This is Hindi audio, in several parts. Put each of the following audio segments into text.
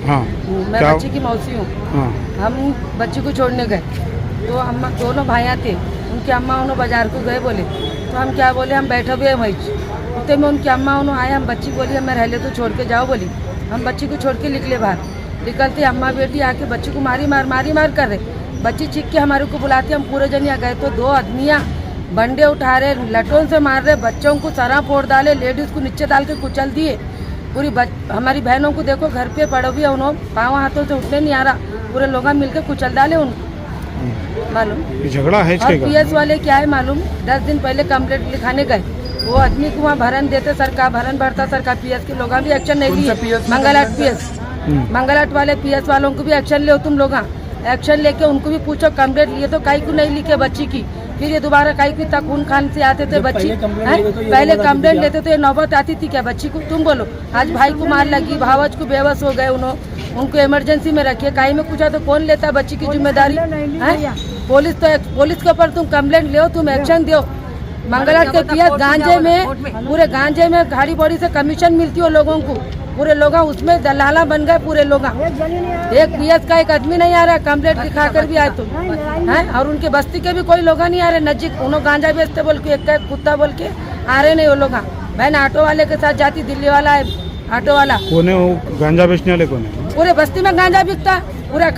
हाँ मैं क्या? बच्ची की मौसी हूँ। हाँ हम बच्ची को छोड़ने गए तो अम्मा दोनों भाइयाँ थे, उनकी अम्मा उन्होंने बाजार को गए बोले, तो हम क्या बोले, हम बैठे हुए हैं वहीं। उतने में उनकी अम्मा उन्होंने आए, हम बच्ची बोली मैं रह ले तो छोड़ के जाओ बोली। हम बच्ची को छोड़ के निकले बाहर, निकलते अम्मा बेटी आके बच्ची को मारी मार कर रहे। बच्ची चीख के हमारे को बुलाती, हम पूरे जनिया गए तो 2 आदमियाँ बंडे उठा रहे, लटों से मार रहे, बच्चों को सरा फोड़ डाले, लेडीज को नीचे डाल के कुचल दिए। पूरी हमारी बहनों को देखो घर पे पड़ो भी, उन्होंने पाँव हाथों से उठने नहीं आ रहा, पूरे लोग मिलकर कुचल डाले उनको मालूम। ये झगड़ा है और इसके पीएस वाले क्या है मालूम, 10 दिन पहले कंप्लेंट लिखाने गए, वो आदमी को वहाँ भरन देते सरकार, भरन भरता सरकार, पीएस के लोग भी एक्शन नहीं लिए। मंगलहाट पीएस, मंगलहाट वाले पीएस वालों को भी एक्शन ले, तुम लोग एक्शन लेके उनको भी पूछो कंप्लेंट लिए तो काई को नहीं लिखे बच्ची की, फिर ये दोबारा काई की तक खून खान से आते थे बच्ची। पहले कंप्लेंट लेते तो ये नौबत आती थी क्या बच्ची को? तुम बोलो, आज भाई को मार लगी, भावज को बेबस हो गए, उनको इमरजेंसी में रखे, काई में पूछा तो कौन लेता बच्ची की जिम्मेदारी? पुलिस के ऊपर तुम कंप्लेंट ले, तुम एक्शन दो। मंगलहाट के पीएस गांजे में, पूरे गांजे में गाड़ी बॉडी से कमीशन मिलती है लोगों को, पूरे लोग उसमें दलाला बन गए पूरे लोग। एक पीएस का एक आदमी नहीं आ रहा, कंप्लेंट दिखा कर भी आए तो हैं, और उनके बस्ती के भी कोई लोग नहीं आ रहे नजीक, उन्होंने गांजा बेचते बोल के, एक कुत्ता बोल के आ रहे नहीं वो लोग। बहन ऑटो वाले के साथ जाती, दिल्ली वाला है ऑटो वाला। कौन है वो गांजा बेचने वाले? कौन है? पूरे बस्ती में गांजा बिकता पूरा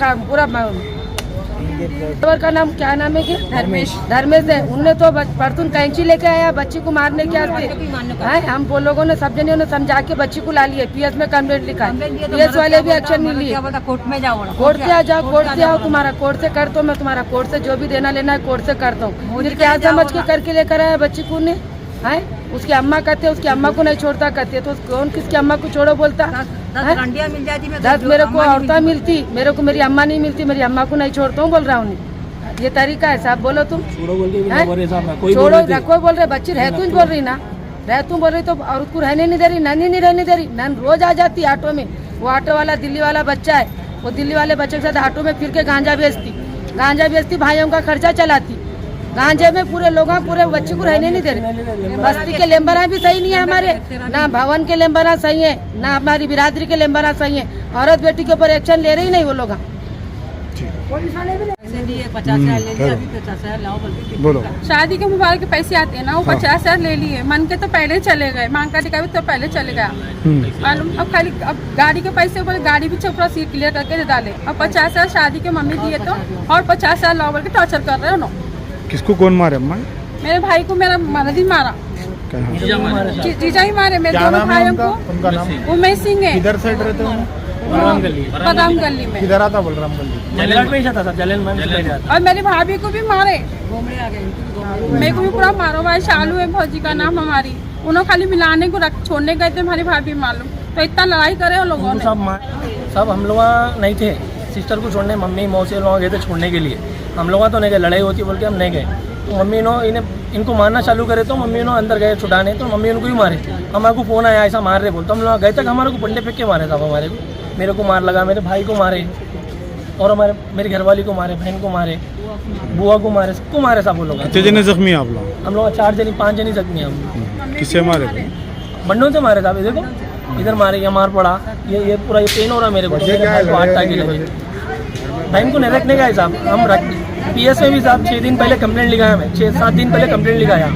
ड्राइवर का नाम क्या नाम है कि धर्मेश है। उनने तो परसों कैंची लेके आया बच्ची को मारने के आते। हम वो लोगों ने सब जने समझा के बच्ची को ला लिए, पीएस में कंप्लेंट लिखा, पीएस वाले भी एक्शन नहीं लिए। कोर्ट में जाओ, कोर्ट से आ जाओ, कोर्ट से आओ, तुम्हारा कोर्ट से कर दो, मैं तुम्हारा कोर्ट से जो भी देना लेना है कोर्ट से करता हूँ। फिर क्या समझ के करके लेकर आया बच्ची को ने? है उसकी अम्मा कहते, उसकी अम्मा को नहीं छोड़ता कहते, तो कौन किसकी अम्मा को छोड़ो बोलता? 10 मिल जाती, 10 मेरे को औरतें मिलती, मेरे को मेरी अम्मा नहीं मिलती, मेरी अम्मा को नहीं छोड़ता हूँ बोल रहा हूँ। ये तरीका है साहब, बोलो तुम छोड़ो, कोई बोल रहे बच्ची रह तुम बोल रही ना, रह तुम बोल रही तो, और उसको रहने नहीं दे रही, नानी नहीं रहने दे रही। नान रोज आ जाती ऑटो में, वो ऑटो वाला दिल्ली वाला बच्चा है, वो दिल्ली वाले बच्चे के साथ ऑटो में फिर के गांजा बेचती, भाइयों का खर्चा चलाती। गांजे में पूरे लोग, पूरे बच्चे को रहने नहीं दे रहे। बस्ती के लेम्बरा भी सही नहीं है हमारे, ना भवन के लेम्बरा सही है, ना हमारी बिरादरी के लेम्बरा सही है। औरत बेटी के ऊपर एक्शन ले रही नहीं वो लोग। 50,000 ले लिया, अभी 50,000 लाओ बोल बोलो। शादी के मुबारक के पैसे आते हैं ना, वो 50,000 ले लिए, मन के तो पहले चले गए, मांग का टिका भी तो पहले चले गया मालूम। अब खाली अब गाड़ी के पैसे ऊपर गाड़ी भी चौपड़ा सीट क्लियर करके दे डाले, अब 50,000 शादी के मम्मी दिए तो, और 50,000 लाओ बोल के टॉर्चर कर रहे हो। किसको कौन मारे अम्मा? मेरे भाई को मेरा मदद ही मारा, जीजा ही मारे मेरे दोनों भाइयों को। उमेश सिंह है, किधर साइड रहते हो? बदाम गली में। किधर आता बलराम गली? और मेरी भाभी को भी मारे, मेरे को भी पूरा मारो भाई। शालू है भौजी का नाम हमारी, उन्होंने खाली मिलाने को छोड़ने गए थे हमारी भाभी मालूम, तो इतना लड़ाई करे उन लोगों ने। सब हम लोग नहीं थे, सिस्टर को छोड़ने मम्मी मौसी लोग गए थे छोड़ने के लिए। हम लोग तो नहीं गए, लड़ाई होती बोल के हम नहीं गए। तो मम्मी इनको मारना चालू करे तो मम्मी अंदर गए छुड़ाने, तो मम्मी उनको ही मारे। हमारे को फ़ोन आया ऐसा मार रहे बोल, तो हम लोग गए तक हमारे को बंडे फेंक के मारे साहब। हमारे को, मेरे को मार लगा, मेरे भाई को मारे, और मेरी घरवाली को मारे, बहन को मारे, बुआ को मारे, सबको मारे साहब वो लोग। कितने जने जख्मी आप लोग? हम लोग 4 जनी 5 जनी जख्मी हैं हम। किससे मारे थे? बंडों से मारे साहब। देखो इधर मारे, ये मार पड़ा, ये पूरा ये पेन हो रहा है मेरे को, 8 टाँगे लगे। बहन को नहीं रखने का है साहब, हम पीएस में भी साहब 6 दिन पहले कंप्लेंट लिखाया, मैं 6-7 दिन पहले कंप्लेंट लिखाया।